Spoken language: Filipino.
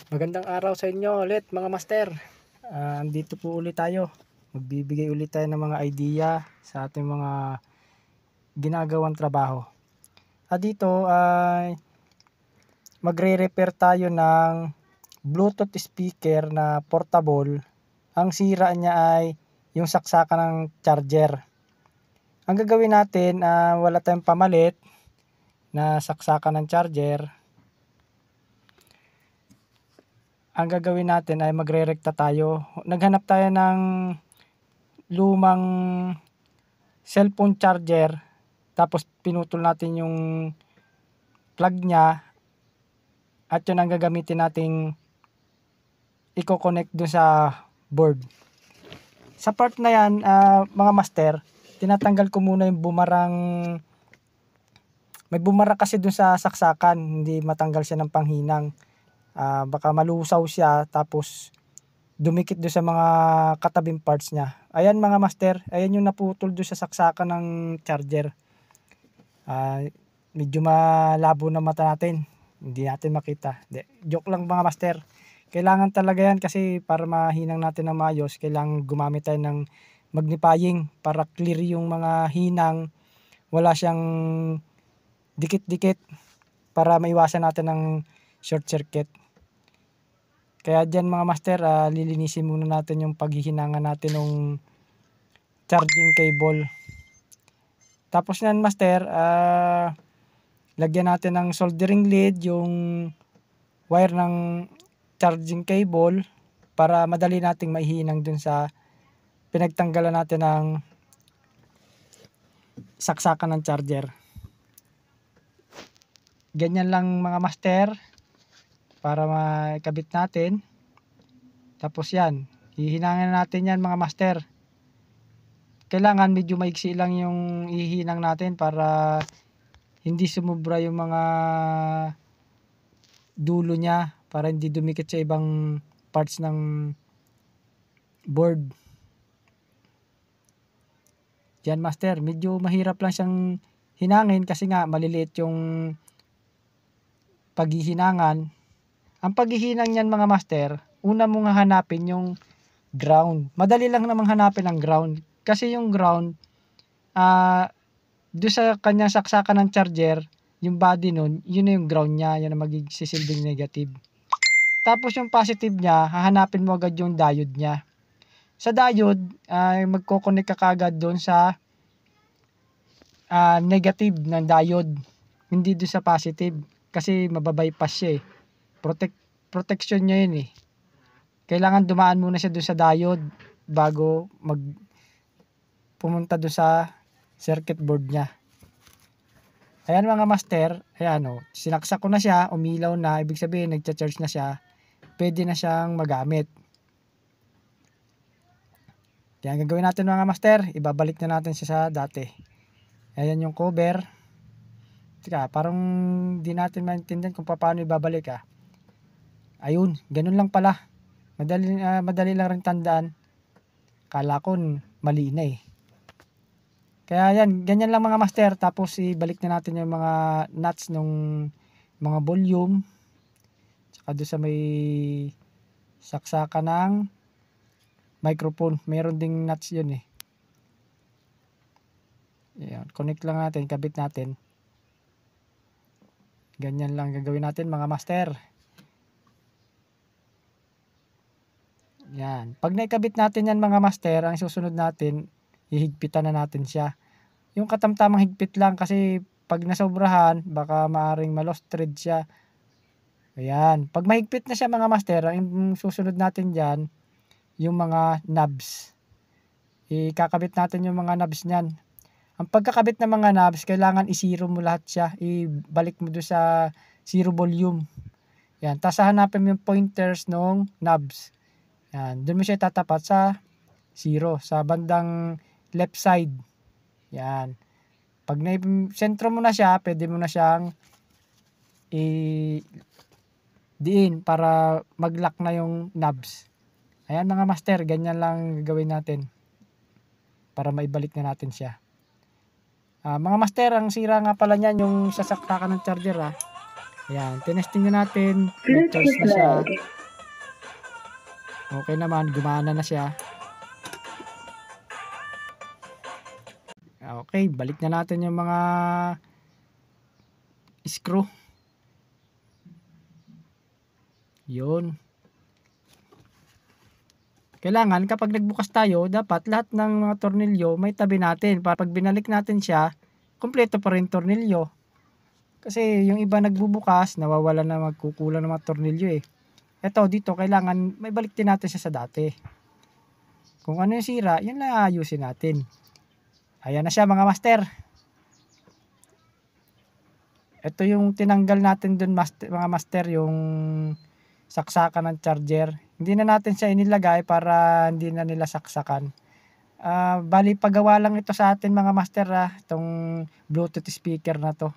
Magandang araw sa inyo ulit mga master. Andito po ulit tayo. Magbibigay ulit tayo ng mga idea sa ating mga ginagawang trabaho. Dito ay magre-repair tayo ng Bluetooth speaker na portable. Ang sira niya ay yung saksakan ng charger. Ang gagawin natin, wala tayong pamalit na saksakan ng charger. Ang gagawin natin ay magrerekta tayo. Naghanap tayo ng lumang cellphone charger, tapos pinutol natin yung plug niya, at yun ang gagamitin nating i-connect dun sa board. Sa part na yan, mga master, tinatanggal ko muna yung bumarang. May bumarang kasi dun sa saksakan, hindi matanggal siya ng panghinang. Baka malusaw siya, tapos dumikit doon sa mga katabing parts niya. Ayan mga master, ayan yung naputol doon sa saksakan ng charger. Medyo malabo na mata natin, hindi natin makita. Joke lang mga master. Kailangan talaga yan kasi para mahinang natin ng maayos, kailangan gumamit tayo ng magnifying para clear yung mga hinang, wala siyang dikit-dikit, para maiwasan natin ng short circuit. Kaya dyan mga master, lilinisin muna natin yung paghihinangan natin ng charging cable. Tapos yan master, lagyan natin ng soldering lead yung wire ng charging cable para madali nating maihinang dun sa pinagtanggalan natin ng saksakan ng charger. Ganyan lang mga master para makabit natin. Tapos yan, hihinangin natin yan mga master. Kailangan medyo maiksi lang yung ihinang natin para hindi sumubra yung mga dulo niya, para hindi dumikit sa ibang parts ng board. Yan master, medyo mahirap lang siyang hinangin kasi nga maliliit yung paghihinangan. Ang paghihinang niyan mga master, una mong hanapin yung ground. Madali lang namang hanapin ang ground. Kasi yung ground, doon sa kanyang saksakan ng charger, yung body nun, yun na yung ground niya. Yan ang magsisilbing negative. Tapos yung positive niya, hahanapin mo agad yung diode niya. Sa diode, magkoconnect ka kagad doon sa negative ng diode. Hindi doon sa positive. Kasi mababypass siya eh. Protection niya yun eh. Kailangan dumaan muna siya doon sa diode bago pumunta doon sa circuit board niya. Ayan mga master, ayan o, sinaksak ko na siya, umilaw na, ibig sabihin nagcha-charge na siya, pwede na siyang magamit. Kaya gagawin natin mga master, ibabalik na natin siya sa dati. Ayan yung cover. Teka, parang di natin maintindihan kung paano ibabalik Ayun, ganun lang pala. Madali lang rin tandaan. Kala ko mali na eh. Kaya yan, ganyan lang mga master. Tapos ibalik na natin yung mga nuts nung mga volume. Tsaka doon sa may saksakan ng microphone. Meron ding nuts yun eh. Ayan, connect lang natin, kabit natin. Ganyan lang gagawin natin mga master. Yan. Pag naikabit natin yan mga master, ang susunod natin, ihigpitan na natin siya. Yung katamtamang higpit lang kasi pag nasobrahan, baka maaring ma-lost thread siya. Ayan. Pag mahigpit na siya mga master, ang susunod natin dyan, yung mga knobs. Ikakabit natin yung mga knobs niyan. Ang pagkakabit ng mga knobs, kailangan i-zero mo lahat siya. Ibalik mo doon sa zero volume. Yan. Tapos hanapin mo yung pointers ng knobs. Yan. Doon mo siya tatapat sa zero. Sa bandang left side. Yan. Pag sentro mo na siya, pwede mo na siyang diin para mag-lock na yung knobs. Ayan mga master, ganyan lang gagawin natin para maibalik na natin siya. Mga master, ang sira nga pala niyan yung sasaktakan ng charger Ayan, tinesting na natin, nag-charge na siya. Okay naman, gumana na siya. Okay, balik na natin yung mga screw. Yun. Kailangan kapag nagbukas tayo, dapat lahat ng mga tornilyo may tabi natin para 'pag binalik natin siya, kumpleto pa rin tornilyo. Kasi yung iba nagbubukas, nawawalan na, magkukulang ng mga tornilyo, eh. Eto dito kailangan maibalik din natin siya sa dati. Kung ano yung sira, yun lang aayusin natin. Ayan na siya mga master. Ito yung tinanggal natin dun mga master, yung saksakan ng charger. Hindi na natin siya inilagay para hindi na nila saksakan. Bali pagawa lang ito sa atin mga master, itong Bluetooth speaker na 'to.